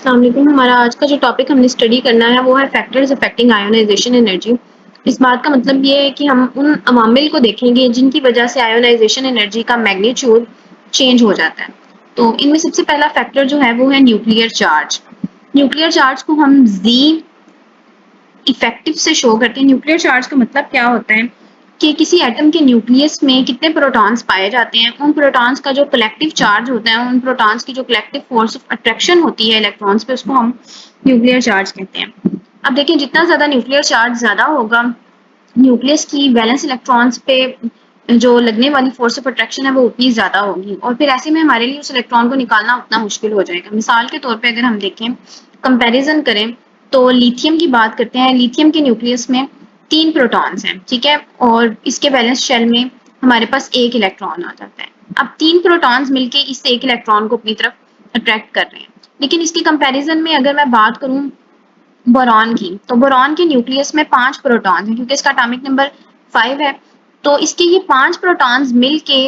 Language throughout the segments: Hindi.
अस्सलाम वालेकुम। हमारा आज का जो टॉपिक हमने स्टडी करना है वो है फैक्टर्स अफेक्टिंग आयोनाइजेशन एनर्जी। इस बात का मतलब ये है कि हम उन अवामिल को देखेंगे जिनकी वजह से आयोनाइजेशन एनर्जी का मैग्नीट्यूड चेंज हो जाता है। तो इनमें सबसे पहला फैक्टर जो है वो है न्यूक्लियर चार्ज। न्यूक्लियर चार्ज को हम जी इफेक्टिव से शो करते हैं। न्यूक्लियर चार्ज का मतलब क्या होता है कि किसी एटम के न्यूक्लियस में कितने प्रोटॉन्स पाए जाते हैं, उन प्रोटॉन्स का जो कलेक्टिव चार्ज होता है, उन प्रोटॉन्स की जो कलेक्टिव फोर्स ऑफ अट्रैक्शन होती है इलेक्ट्रॉन्स पे, उसको हम न्यूक्लियर चार्ज कहते हैं। अब देखिए, जितना ज्यादा न्यूक्लियर चार्ज ज्यादा होगा, न्यूक्लियस की वैलेंस इलेक्ट्रॉन्स पे जो लगने वाली फोर्स ऑफ अट्रैक्शन है वो उतनी ज्यादा होगी, और फिर ऐसे में हमारे लिए उस इलेक्ट्रॉन को निकालना उतना मुश्किल हो जाएगा। मिसाल के तौर पे अगर हम देखें, कंपैरिजन करें, तो लिथियम की बात करते हैं। लिथियम के न्यूक्लियस में 3 प्रोटॉन्स हैं, ठीक है, और इसके वैलेंस शेल में हमारे पास 1 इलेक्ट्रॉन आ जाता है। अब 3 प्रोटॉन्स मिलके इस 1 इलेक्ट्रॉन को अपनी तरफ अट्रैक्ट कर रहे हैं। लेकिन इसके कंपैरिजन में अगर मैं बात करूं बोरॉन की, तो बोरॉन के न्यूक्लियस में 5 प्रोटॉन्स हैं, क्योंकि इसका एटॉमिक नंबर 5 है। तो इसके ये 5 प्रोटॉन्स मिलके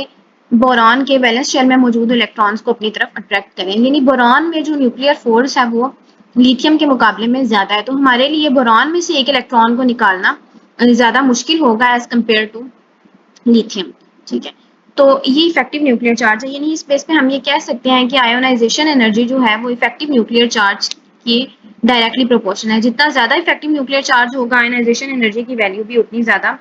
बोरॉन के वैलेंस शेल में मौजूद इलेक्ट्रॉन्स को अपनी तरफ अट्रैक्ट करें। यानी बोरॉन में जो न्यूक्लियर फोर्स है वो लिथियम के मुकाबले में ज्यादा है। तो हमारे लिए बोरॉन में से 1 इलेक्ट्रॉन को निकालना ज्यादा मुश्किल होगा एज कम्पेयर टू लिथियम, ठीक है। तो ये इफेक्टिव न्यूक्लियर चार्ज है। यानी इस बेस पे हम ये कह सकते हैं कि आयोनाइजेशन एनर्जी जो है वो इफेक्टिव न्यूक्लियर चार्ज की डायरेक्टली प्रोपोर्शनल है। जितना ज्यादा इफेक्टिव न्यूक्लियर चार्ज होगा, आयोनाइजेशन एनर्जी की वैल्यू भी उतनी ज्यादा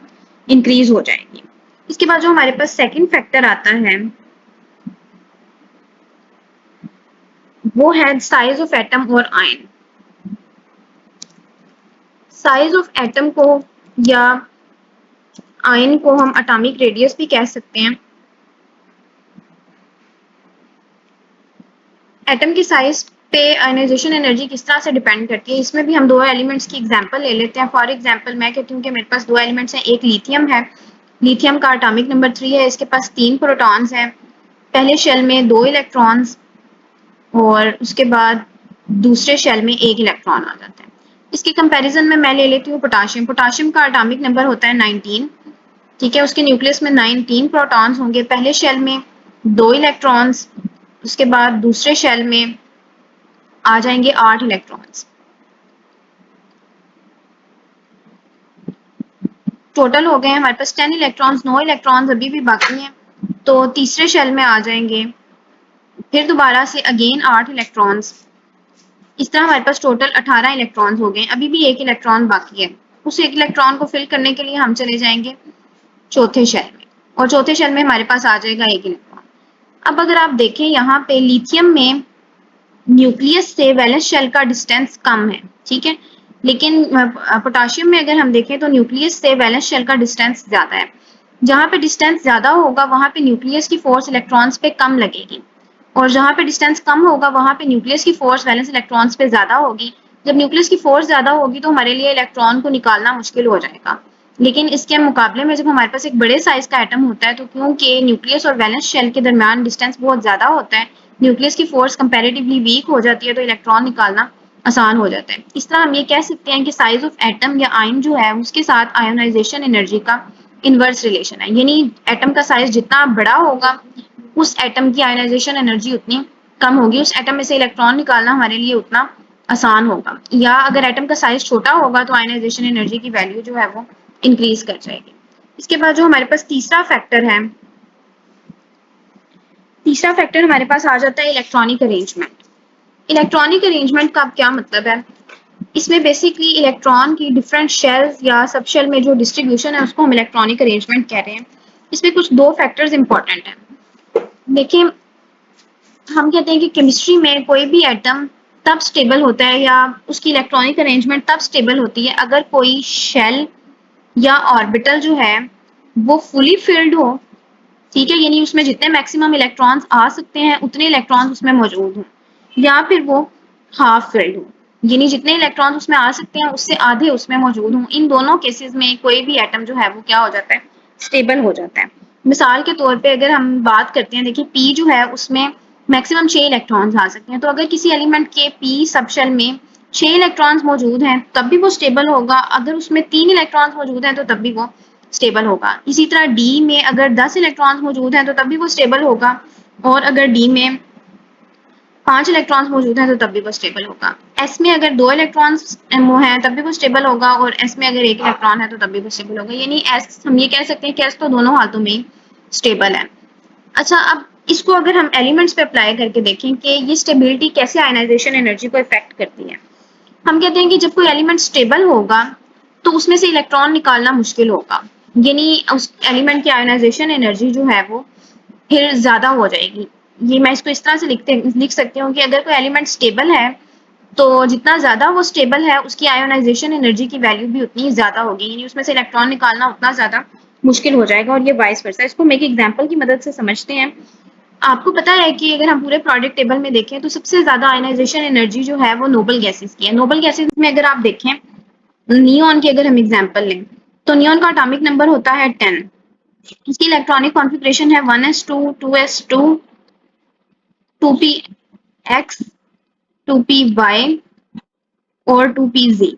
इंक्रीज हो जाएगी। इसके बाद जो हमारे पास सेकंड फैक्टर आता है वो है साइज ऑफ एटम और आयन। साइज ऑफ एटम को या आयन को हम एटॉमिक रेडियस भी कह सकते हैं। एटम की साइज पे आयोनाइजेशन एनर्जी किस तरह से डिपेंड करती है, इसमें भी हम 2 एलिमेंट्स की एग्जांपल ले लेते हैं। फॉर एग्जांपल मैं कहती हूँ कि मेरे पास 2 एलिमेंट्स हैं, एक लिथियम है। लिथियम का एटॉमिक नंबर 3 है, इसके पास 3 प्रोटॉन्स हैं, पहले शेल में 2 इलेक्ट्रॉन्स, और उसके बाद दूसरे शेल में 1 इलेक्ट्रॉन आ जाता है। इसके कंपैरिजन में मैं ले लेती हूँ पोटाशियम। पोटाशियम का एटॉमिक नंबर होता है 19, ठीक है। उसके न्यूक्लियस में 19 प्रोटॉन्स होंगे, पहले शेल में 2 इलेक्ट्रॉन्स, उसके बाद दूसरे शेल में आ जाएंगे 8 इलेक्ट्रॉन्स। टोटल हो गए हमारे पास 10 इलेक्ट्रॉन्स। 9 इलेक्ट्रॉन्स अभी भी बाकी हैं, तो तीसरे शेल में आ जाएंगे फिर दोबारा से अगेन 8 इलेक्ट्रॉन्स। इस तरह हमारे पास टोटल 18 इलेक्ट्रॉन्स हो गए। अभी भी 1 इलेक्ट्रॉन बाकी है। उस 1 इलेक्ट्रॉन को फिल करने के लिए हम चले जाएंगे चौथे शेल में, और चौथे शेल में हमारे पास आ जाएगा 1 इलेक्ट्रॉन। अब अगर आप देखें, यहाँ पे लिथियम में न्यूक्लियस से वैलेंस शेल का डिस्टेंस कम है, ठीक है। लेकिन पोटाशियम में अगर हम देखें तो न्यूक्लियस से वैलेंस शेल का डिस्टेंस ज्यादा है। जहां पे डिस्टेंस ज्यादा होगा वहां पे न्यूक्लियस की फोर्स इलेक्ट्रॉन्स पे कम लगेगी, और जहां पे डिस्टेंस कम होगा वहां पे न्यूक्लियस की फोर्स वैलेंस इलेक्ट्रॉन्स पे ज्यादा होगी। जब न्यूक्लियस की फोर्स ज्यादा होगी तो हमारे लिए इलेक्ट्रॉन को निकालना मुश्किल हो जाएगा। लेकिन इसके मुकाबले में जब हमारे पास एक बड़े साइज का एटम होता है, तो क्योंकि न्यूक्लियस और वैलेंस शेल के दरमियान डिस्टेंस बहुत ज्यादा होता है, न्यूक्लियस की फोर्स कंपैरेटिवली वीक हो जाती है, तो इलेक्ट्रॉन निकालना आसान हो जाता है। इस तरह हम ये कह सकते हैं कि साइज ऑफ एटम या आयन जो है उसके साथ आयोनाइजेशन एनर्जी का इनवर्स रिलेशन है। यानी एटम का साइज जितना बड़ा होगा, उस एटम की आयोनाइजेशन एनर्जी उतनी कम होगी, उस एटम में से इलेक्ट्रॉन निकालना हमारे लिए उतना आसान होगा। या अगर एटम का साइज छोटा होगा तो आयोनाइजेशन एनर्जी की वैल्यू जो है वो इंक्रीज कर जाएगी। इसके बाद जो हमारे पास तीसरा फैक्टर है, तीसरा फैक्टर हमारे पास आ जाता है इलेक्ट्रॉनिक अरेंजमेंट। इलेक्ट्रॉनिक अरेंजमेंट का अब क्या मतलब है? इसमें बेसिकली इलेक्ट्रॉन की डिफरेंट शेल्स या सब शेल में जो डिस्ट्रीब्यूशन है उसको हम इलेक्ट्रॉनिक अरेंजमेंट कह रहे हैं। इसमें कुछ 2 फैक्टर्स इंपॉर्टेंट हैं। देखिए, हम कहते हैं कि केमिस्ट्री में कोई भी एटम तब स्टेबल होता है या उसकी इलेक्ट्रॉनिक अरेंजमेंट तब स्टेबल होती है अगर कोई शेल या ऑर्बिटल जो है वो फुली फिल्ड हो, ठीक है। यानी उसमें जितने मैक्सिमम इलेक्ट्रॉन्स आ सकते हैं उतने इलेक्ट्रॉन्स उसमें मौजूद हों, या फिर वो हाफ फिल्ड हो, यानी जितने इलेक्ट्रॉन्स उसमें आ सकते हैं उससे आधे उसमें मौजूद हों। इन दोनों केसेस में कोई भी एटम जो है वो क्या हो जाता है? स्टेबल हो जाता है। मिसाल के तौर पे अगर हम बात करते हैं, देखिए पी जो है उसमें मैक्सिमम 6 इलेक्ट्रॉन्स आ सकते हैं। तो अगर किसी एलिमेंट के पी सबशेल में 6 इलेक्ट्रॉन्स मौजूद हैं तब भी वो स्टेबल होगा, अगर उसमें 3 इलेक्ट्रॉन्स मौजूद हैं तो तब भी वो स्टेबल होगा। इसी तरह डी में अगर 10 इलेक्ट्रॉन्स मौजूद हैं तो तब भी वो स्टेबल होगा, और अगर डी में 5 इलेक्ट्रॉन्स मौजूद हैं तो तब भी वो स्टेबल होगा। एस में अगर 2 इलेक्ट्रॉन्स वो हैं तब भी वो स्टेबल होगा, और एस में अगर 1 इलेक्ट्रॉन है तो तब भी वो स्टेबल होगा। यानी एस हम ये कह सकते हैं कि एस तो दोनों हाथों में स्टेबल है। अच्छा, अब इसको अगर हम एलिमेंट्स पे अप्लाई करके देखें कि ये स्टेबिलिटी कैसे आयनाइजेशन एनर्जी को इफेक्ट करती है। हम कहते हैं कि जब कोई एलिमेंट स्टेबल होगा तो उसमें से इलेक्ट्रॉन निकालना मुश्किल होगा, यानी उस एलिमेंट की आयनाइजेशन एनर्जी जो है वो फिर ज्यादा हो जाएगी। ये मैं इसको इस तरह से लिख सकती हूँ कि अगर कोई एलिमेंट स्टेबल है तो जितना ज्यादा वो स्टेबल है उसकी आयोनाइजेशन एनर्जी की वैल्यू भी उतनी ज्यादा होगी, यानी उसमें से इलेक्ट्रॉन निकालना उतना ज्यादा मुश्किल हो जाएगा, और ये वाइस वर्सा। इसको हम एक एग्जाम्पल की मदद से समझते हैं। आपको पता है कि अगर हम पूरे प्रोडक्ट टेबल में देखें तो सबसे ज्यादा आयनाइजेशन एनर्जी जो है वो नोबल गैसेस की है। नोबल गैसेस में अगर आप देखें, नियॉन की अगर हम एग्जांपल लें तो नियॉन का एटॉमिक नंबर होता है 10। इसकी इलेक्ट्रॉनिक कॉन्फ़िगरेशन है 1s2, 2s2, 2px, 2py और 2pz।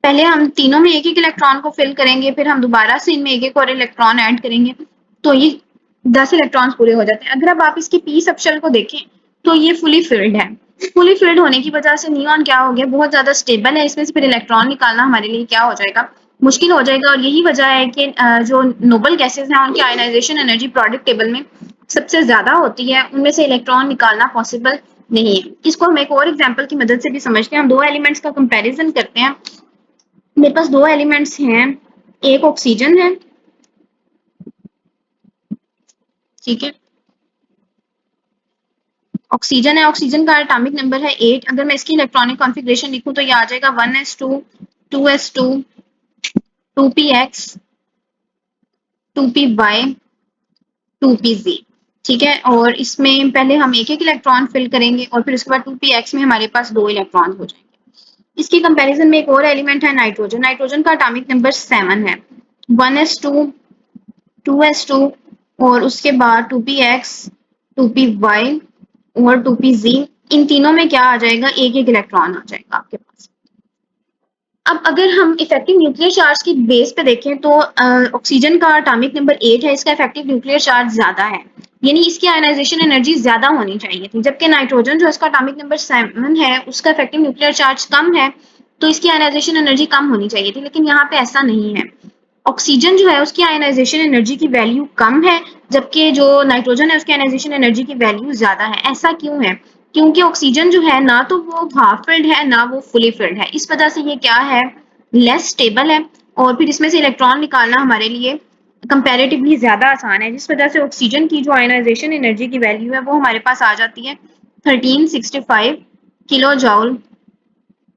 पहले हम तीनों में एक एक इलेक्ट्रॉन को फिल करेंगे, फिर हम दोबारा से इनमें एक एक और इलेक्ट्रॉन ऐड करेंगे, तो ये 10 इलेक्ट्रॉन्स पूरे हो जाते हैं। अगर अब आप इसके पी सबशेल को देखें तो ये फुली फिल्ड है। फुली फिल्ड होने की वजह से नियॉन क्या हो गया, बहुत ज्यादा स्टेबल है, इसमें से फिर इलेक्ट्रॉन निकालना हमारे लिए क्या हो जाएगा, मुश्किल हो जाएगा। और यही वजह है कि जो नोबल गैसेज हैं उनकी आयनाइजेशन एनर्जी प्रोडक्ट टेबल में सबसे ज्यादा होती है, उनमें से इलेक्ट्रॉन निकालना पॉसिबल नहीं है। इसको हम एक और एग्जाम्पल की मदद से भी समझते हैं। हम दो एलिमेंट्स का कंपेरिजन करते हैं। मेरे पास दो एलिमेंट्स हैं, एक ऑक्सीजन है, ठीक है, ऑक्सीजन है, ऑक्सीजन का एटॉमिक नंबर है 8। अगर मैं इसकी इलेक्ट्रॉनिक कॉन्फ़िगरेशन लिखूं तो ये आ जाएगा 1s2, 2s2, 2px, 2py, 2pz, ठीक है। और इसमें पहले हम एक एक इलेक्ट्रॉन फिल करेंगे और फिर उसके बाद 2px में हमारे पास दो इलेक्ट्रॉन हो जाएंगे। इसकी कंपैरिजन में एक और एलिमेंट है नाइट्रोजन। नाइट्रोजन का एटॉमिक नंबर 7 है, 1s2, 2s2 और उसके बाद 2px, 2py और 2pz। इन तीनों में क्या आ जाएगा, एक एक इलेक्ट्रॉन आ जाएगा आपके पास। अब अगर हम इफेक्टिव न्यूक्लियर चार्ज की बेस पे देखें तो ऑक्सीजन का एटॉमिक नंबर 8 है, इसका इफेक्टिव न्यूक्लियर चार्ज ज्यादा है, यानी इसकी आयनाइजेशन एनर्जी ज्यादा होनी चाहिए थी। जबकि नाइट्रोजन जो इसका एटॉमिक नंबर 7 है उसका इफेक्टिव न्यूक्लियर चार्ज कम है, तो इसकी आयनाइजेशन एनर्जी कम होनी चाहिए थी, लेकिन यहाँ पे ऐसा नहीं है। ऑक्सीजन जो है उसकी आयनाइजेशन एनर्जी की वैल्यू कम है, जबकि जो नाइट्रोजन है उसकी आयनाइजेशन एनर्जी की वैल्यू ज्यादा है। ऐसा क्यों है? क्योंकि ऑक्सीजन जो है ना तो वो हाफ फिल्ड है ना वो फुली फिल्ड है, इस वजह से ये क्या है, लेस स्टेबल है, और फिर इसमें से इलेक्ट्रॉन निकालना हमारे लिए कंपैरेटिवली ज्यादा आसान है, जिस वजह से ऑक्सीजन की जो आयनाइजेशन एनर्जी की वैल्यू है वो हमारे पास आ जाती है 1365 किलो जॉल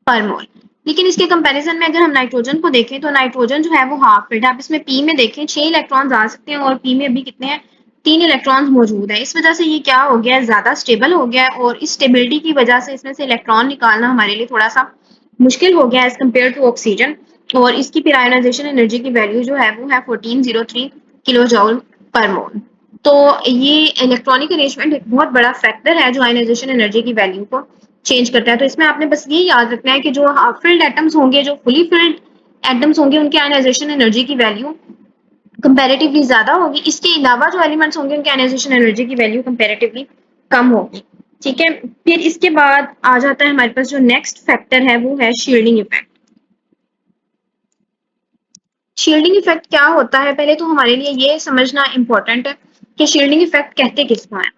पर मोल। लेकिन इसके कंपैरिजन में अगर हम नाइट्रोजन को देखें तो नाइट्रोजन जो है वो हाफ फिल्ड है। आप इसमें पी में देखें 6 इलेक्ट्रॉन्स आ सकते हैं और पी में अभी कितने हैं, 3 इलेक्ट्रॉन्स मौजूद है। इस वजह से ये क्या हो गया है, ज्यादा स्टेबल हो गया है, और इस स्टेबिलिटी की वजह से इसमें से इलेक्ट्रॉन निकालना हमारे लिए थोड़ा सा मुश्किल हो गया एज कम्पेयर टू ऑक्सीजन। और इसकी फिर आयनाइजेशन एनर्जी की वैल्यू जो है वो है 1403 किलो जॉल पर मोल। तो ये इलेक्ट्रॉनिक अरेंजमेंट एक बहुत बड़ा फैक्टर है जो आयनाइजेशन एनर्जी की वैल्यू को चेंज करता है। तो इसमें आपने बस ये याद रखना है कि जो हाफ फिल्ड एटम्स होंगे, जो फुली फिल्ड एटम्स होंगे, उनकी आयनाइजेशन एनर्जी की वैल्यू कंपैरेटिवली ज्यादा होगी। इसके अलावा जो एलिमेंट्स होंगे उनकी आयनाइजेशन एनर्जी की वैल्यू कंपैरेटिवली कम होगी, ठीक है। फिर इसके बाद आ जाता है हमारे पास जो नेक्स्ट फैक्टर है वो है शील्डिंग इफेक्ट। शील्डिंग इफेक्ट क्या होता है, पहले तो हमारे लिए ये समझना इंपॉर्टेंट है कि शील्डिंग इफेक्ट कहते किसको है।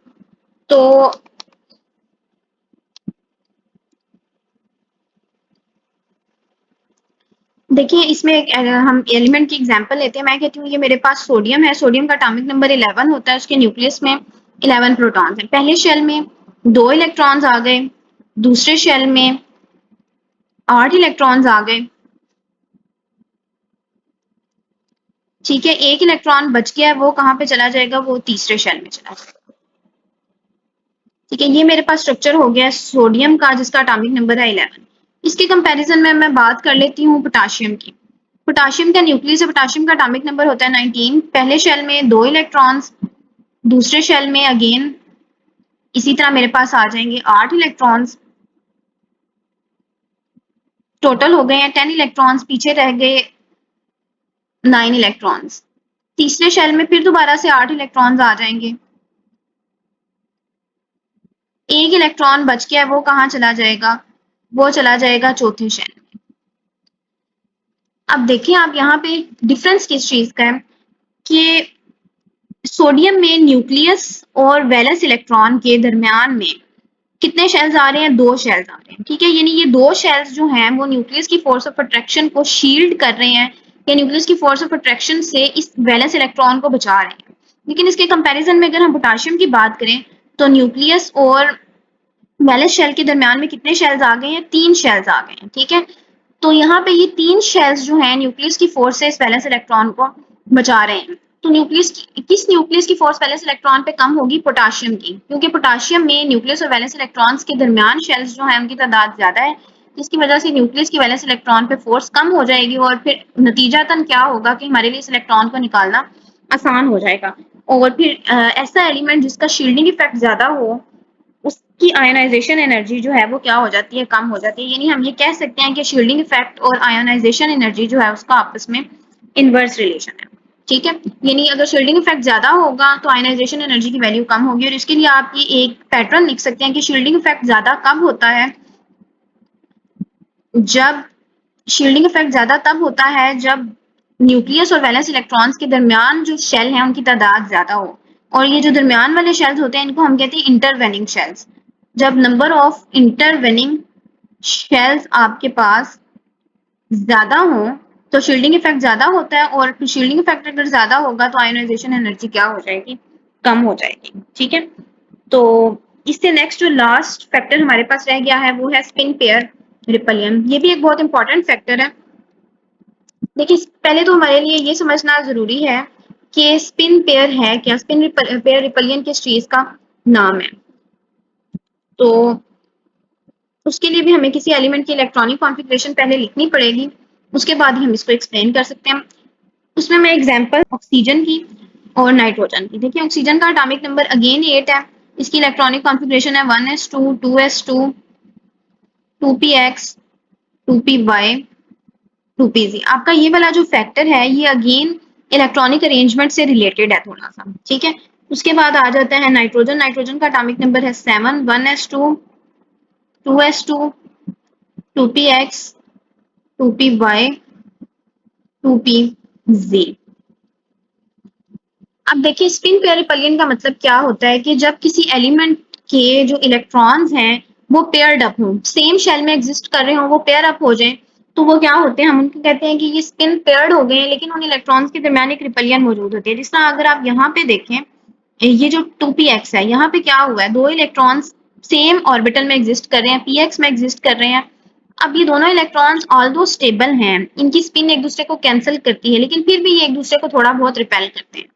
तो देखिए, इसमें एक हम एलिमेंट की एग्जांपल लेते हैं। मैं कहती हूँ ये मेरे पास सोडियम है, सोडियम का एटॉमिक नंबर 11 होता है, उसके न्यूक्लियस में 11 प्रोटॉन्स हैं। पहले शेल में 2 इलेक्ट्रॉन्स आ गए, दूसरे शेल में 8 इलेक्ट्रॉन्स आ गए, ठीक है। एक इलेक्ट्रॉन बच गया है, वो कहाँ पे चला जाएगा, वो तीसरे शेल में चला जाएगा, ठीक है। ये मेरे पास स्ट्रक्चर हो गया है सोडियम का जिसका एटॉमिक नंबर है 11। इसके कंपैरिजन में मैं बात कर लेती हूँ पोटाशियम की। पोटाशियम का न्यूक्लियस है, पोटाशियम का एटॉमिक नंबर होता है 19। पहले शेल में 2 इलेक्ट्रॉन्स, दूसरे शेल में अगेन इसी तरह मेरे पास आ जाएंगे 8 इलेक्ट्रॉन्स। टोटल हो गए हैं 10 इलेक्ट्रॉन्स, पीछे रह गए 9 इलेक्ट्रॉन्स। तीसरे शेल में फिर दोबारा से 8 इलेक्ट्रॉन्स आ जाएंगे, एक इलेक्ट्रॉन बच गया है, वो कहाँ चला जाएगा? वो चला जाएगा चौथे शेल में। अब देखिए आप यहाँ पे डिफरेंस किस चीज का है कि सोडियम में न्यूक्लियस और वैलेंस इलेक्ट्रॉन के दरमियान में कितने शेल्स आ रहे हैं? 2 शेल्स आ रहे हैं, ठीक है। यानी ये 2 शेल्स जो हैं वो न्यूक्लियस की फोर्स ऑफ अट्रैक्शन को शील्ड कर रहे हैं या न्यूक्लियस की फोर्स ऑफ अट्रैक्शन से इस वैलेंस इलेक्ट्रॉन को बचा रहे हैं। लेकिन इसके कंपैरिजन में अगर हम पोटेशियम की बात करें तो न्यूक्लियस और वैलेंस शेल के दरमियान में कितने शेल्स आ गए हैं? 3 शेल्स आ गए हैं, ठीक है। तो यहाँ पे ये 3 शेल्स जो हैं न्यूक्लियस की फोर्स से इस वैलेंस इलेक्ट्रॉन को बचा रहे हैं। तो किस न्यूक्लियस की फोर्स वैलेंस इलेक्ट्रॉन पे कम होगी? पोटेशियम की, क्योंकि पोटेशियम में न्यूक्लियस और वैलेंस इलेक्ट्रॉन्स के दरमियान शेल्स जो है उनकी तादाद ज्यादा है, जिसकी वजह से न्यूक्लियस की वैलेंस इलेक्ट्रॉन पे फोर्स कम हो जाएगी और फिर नतीजतन क्या होगा कि हमारे लिए इस इलेक्ट्रॉन को निकालना आसान हो जाएगा। और फिर ऐसा एलिमेंट जिसका शील्डिंग इफेक्ट ज्यादा हो उसकी आयोनाइजेशन एनर्जी जो है वो क्या हो जाती है? कम हो जाती है। यानी हम ये कह सकते हैं कि शील्डिंग इफेक्ट और आयोनाइजेशन एनर्जी जो है उसका आपस में इनवर्स रिलेशन है, ठीक है। यानी अगर शील्डिंग इफेक्ट ज्यादा होगा तो आयोनाइजेशन एनर्जी की वैल्यू कम होगी, और इसके लिए आप ये एक पैटर्न लिख सकते हैं कि शील्डिंग इफेक्ट ज्यादा कब होता है? जब शील्डिंग इफेक्ट ज्यादा तब होता है जब न्यूक्लियस और वैलेंस इलेक्ट्रॉन्स के दरमियान जो शेल हैं उनकी तादाद ज्यादा हो। और ये जो दरमियान वाले शेल्स होते हैं इनको हम कहते हैं इंटरवेनिंग शेल्स। जब नंबर ऑफ इंटरवेनिंग शेल्स आपके पास ज्यादा हो तो शील्डिंग इफेक्ट ज्यादा होता है, और शील्डिंग इफेक्ट अगर ज्यादा होगा तो आयोनाइजेशन एनर्जी क्या हो जाएगी? कम हो जाएगी, ठीक है। तो इससे नेक्स्ट जो लास्ट फैक्टर हमारे पास रह गया है वो है स्पिन पेयर रिपलियन। ये भी एक बहुत इंपॉर्टेंट फैक्टर है। देखिए पहले तो हमारे लिए ये समझना जरूरी है कि स्पिन पेयर है क्या। स्पिन पेयर रिपलियन किस चीज का नाम है? तो उसके लिए भी हमें किसी एलिमेंट की इलेक्ट्रॉनिक कॉन्फ़िगरेशन पहले लिखनी पड़ेगी, उसके बाद ही हम इसको एक्सप्लेन कर सकते हैं। उसमें मैं एग्जांपल ऑक्सीजन की और नाइट्रोजन की। देखिए ऑक्सीजन का एटॉमिक नंबर अगेन 8 है, इसकी इलेक्ट्रॉनिक कॉन्फ़िगरेशन है 1s2 2s2 2px 2py 2pz। आपका ये वाला जो फैक्टर है ये अगेन इलेक्ट्रॉनिक अरेंजमेंट से रिलेटेड है थोड़ा सा, ठीक है। उसके बाद आ जाता है नाइट्रोजन। नाइट्रोजन का एटॉमिक नंबर है 7 1s2 2s2 2px 2py 2pz। अब देखिए स्पिन पेयर रिपलियन का मतलब क्या होता है कि जब किसी एलिमेंट के जो इलेक्ट्रॉन्स हैं वो पेयर्ड अप हों, सेम शेल में एग्जिस्ट कर रहे हों, वो पेयर अप हो जाएं, तो वो क्या होते हैं? हम उनको कहते हैं कि ये स्पिन पेयर्ड हो गए हैं, लेकिन उन इलेक्ट्रॉन्स के दरमियान एक रिपलियन मौजूद होती है। जिस तरह अगर आप यहाँ पे देखें ये जो 2px है, यहाँ पे क्या हुआ है? 2 इलेक्ट्रॉन्स सेम ऑर्बिटल में एग्जिस्ट कर रहे हैं, px में एग्जिस्ट कर रहे हैं। अब ये दोनों इलेक्ट्रॉन्स ऑल्दो स्टेबल हैं, इनकी स्पिन एक दूसरे को कैंसिल करती है, लेकिन फिर भी ये एक दूसरे को थोड़ा बहुत रिपेल करते हैं।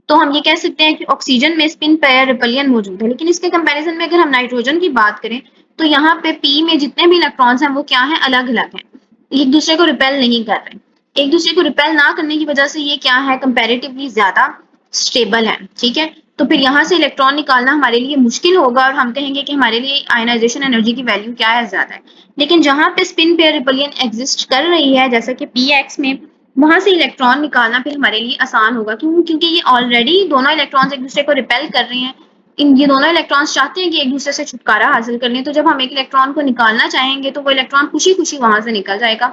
तो हम ये कह सकते हैं कि ऑक्सीजन में स्पिन पेयर रिपलियन मौजूद है। लेकिन इसके कंपैरिजन में अगर हम नाइट्रोजन की बात करें तो यहाँ पे पी में जितने भी इलेक्ट्रॉन्स हैं वो क्या है? अलग अलग हैं, एक दूसरे को रिपेल नहीं कर रहे। एक दूसरे को रिपेल ना करने की वजह से ये क्या है? कंपेरेटिवली ज्यादा स्टेबल है, ठीक है। तो फिर यहाँ से इलेक्ट्रॉन निकालना हमारे लिए मुश्किल होगा और हम कहेंगे कि हमारे लिए आयनाइजेशन एनर्जी की वैल्यू क्या है? ज्यादा है। लेकिन जहाँ पे स्पिन पेयर रिपलियन एग्जिस्ट कर रही है जैसा कि पी एक्स में, वहां से इलेक्ट्रॉन निकालना फिर हमारे लिए आसान होगा। क्यों? क्योंकि ये ऑलरेडी दोनों इलेक्ट्रॉन्स एक दूसरे को रिपेल कर रहे हैं। ये दोनों इलेक्ट्रॉन्स चाहते हैं कि एक दूसरे से छुटकारा हासिल कर लें, तो जब हम एक इलेक्ट्रॉन को निकालना चाहेंगे तो वो इलेक्ट्रॉन खुशी खुशी वहां से निकल जाएगा,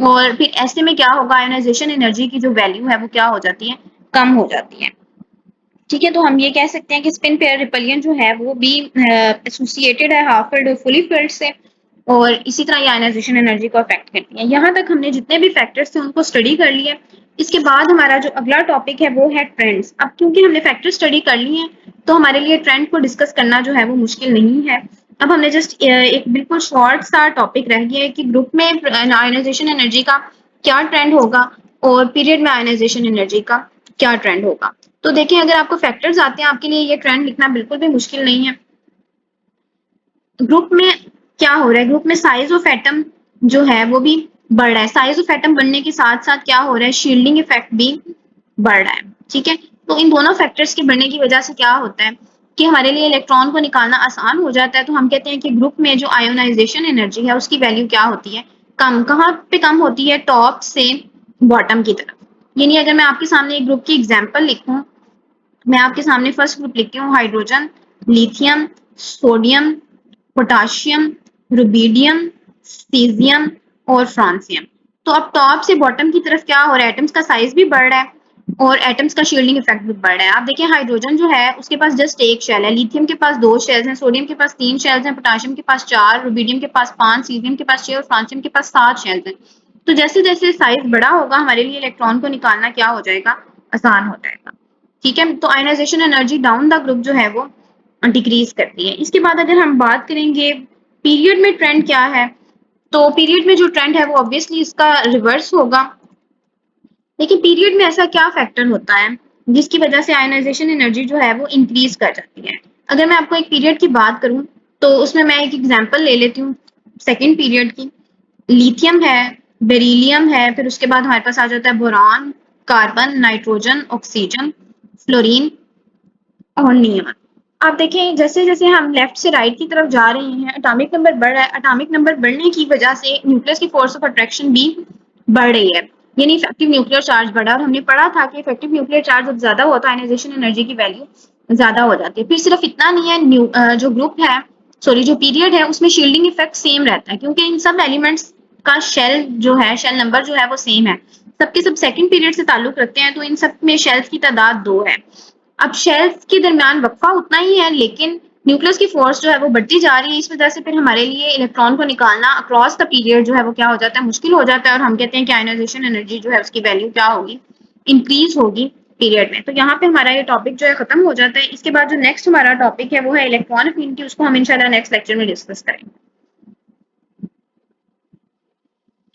और फिर ऐसे में क्या होगा? आयोनाइजेशन एनर्जी की जो वैल्यू है वो क्या हो जाती है? कम हो जाती है, ठीक है। तो हम ये कह सकते हैं कि स्पिन पेयर रिपलियन जो है वो भी एसोसिएटेड है हाफ फिल्ड और फुली फिल्ड से, और इसी तरह ये आयनाइजेशन एनर्जी को अफेक्ट करती है। यहाँ तक हमने जितने भी फैक्टर्स थे उनको स्टडी कर लिया। इसके बाद हमारा जो अगला टॉपिक है वो है ट्रेंड्स। अब क्योंकि हमने फैक्टर स्टडी कर लिए हैं तो हमारे लिए ट्रेंड को डिस्कस करना जो है वो मुश्किल नहीं है। अब हमने जस्ट एक बिल्कुल शॉर्ट सा टॉपिक रह गया है कि ग्रुप में आयनाइजेशन एनर्जी का क्या ट्रेंड होगा और पीरियड में आयनाइजेशन एनर्जी का क्या ट्रेंड होगा। तो देखिए अगर आपको फैक्टर्स आते हैं आपके लिए ये ट्रेंड लिखना बिल्कुल भी मुश्किल नहीं है। ग्रुप में क्या हो रहा है? ग्रुप में साइज ऑफ एटम जो है वो भी बढ़ रहा है। साइज ऑफ एटम बढ़ने के साथ साथ क्या हो रहा है? शील्डिंग इफेक्ट भी बढ़ रहा है, ठीक है। तो इन दोनों फैक्टर्स के बढ़ने की वजह से क्या होता है कि हमारे लिए इलेक्ट्रॉन को निकालना आसान हो जाता है। तो हम कहते हैं कि ग्रुप में जो आयोनाइजेशन एनर्जी है उसकी वैल्यू क्या होती है? कम। कहाँ पे कम होती है? टॉप से बॉटम की तरफ। यानी अगर मैं आपके सामने एक ग्रुप की एग्जाम्पल लिखूं, मैं आपके सामने फर्स्ट ग्रुप लिखती हूँ hydrogen, lithium, sodium, potassium, rubidium, caesium और फ्रांसियम। तो अब टॉप से बॉटम की तरफ क्या हो रहा है, एटम्स का साइज भी बढ़ रहा है और एटम्स का शील्डिंग इफेक्ट भी बढ़ रहा है। आप देखिए हाइड्रोजन जो है उसके पास जस्ट एक शेल है, लिथियम के पास 2 शेल्स हैं, सोडियम के पास 3 शेल्स हैं, पोटाशियम के पास 4, रुबिडियम के पास 5, सीजियम के पास 6 और फ्रांसियम के पास 7 शेल्स हैं। तो जैसे जैसे साइज बड़ा होगा हमारे लिए इलेक्ट्रॉन को निकालना क्या हो जाएगा, आसान हो जाएगा। ठीक है, तो ionisation energy down the group जो है वो डिक्रीज करती है। इसके बाद अगर हम बात करेंगे पीरियड में ट्रेंड क्या है, तो पीरियड में जो ट्रेंड है वो ऑब्वियसली इसका रिवर्स होगा। लेकिन पीरियड में ऐसा क्या फैक्टर होता है जिसकी वजह से आयनाइजेशन एनर्जी जो है वो इंक्रीज कर जाती है। अगर मैं आपको एक पीरियड की बात करूं तो उसमें मैं एक एग्जांपल ले लेती हूँ सेकेंड पीरियड की। लिथियम है, बेरिलियम है, फिर उसके बाद हमारे पास आ जाता है boron, carbon, nitrogen, oxygen, fluorine और नियॉन। आप देखें जैसे जैसे हम लेफ्ट से राइट की तरफ जा रहे हैं एटॉमिक नंबर बढ़ रहा है, एटॉमिक नंबर बढ़ने की वजह से न्यूक्लियस की फोर्स ऑफ अट्रैक्शन भी बढ़ रही है, यानी इफेक्टिव न्यूक्लियर चार्ज बढ़ा। और हमने पढ़ा था कि इफेक्टिव न्यूक्लियर चार्ज जब ज्यादा होता है आयनाइजेशन एनर्जी की वैल्यू ज्यादा हो जाती है। फिर सिर्फ इतना नहीं है, जो ग्रुप है, सॉरी जो पीरियड है उसमें शील्डिंग इफेक्ट सेम रहता है क्योंकि इन सब एलिमेंट्स का शेल जो है, शेल नंबर जो है वो सेम है, सबके सब सेकंड पीरियड से ताल्लुक रखते हैं, तो इन सब में शेल्स की तादाद 2 है। अब शेल्स के दरमियान वक्फा उतना ही है लेकिन न्यूक्लियस की फोर्स जो है वो बढ़ती जा रही है, इस वजह से फिर हमारे लिए इलेक्ट्रॉन को निकालना अक्रॉस द पीरियड जो है वो क्या हो जाता है, मुश्किल हो जाता है। और हम कहते हैं कि आयनाइजेशन एनर्जी जो है उसकी वैल्यू क्या होगी, इंक्रीज होगी पीरियड में। तो यहाँ पे हमारा ये टॉपिक जो है खत्म हो जाता है। इसके बाद जो नेक्स्ट हमारा टॉपिक है वो है इलेक्ट्रॉन अफिनिटी, उसको हम इंशाल्लाह नेक्स्ट लेक्चर में डिस्कस करेंगे।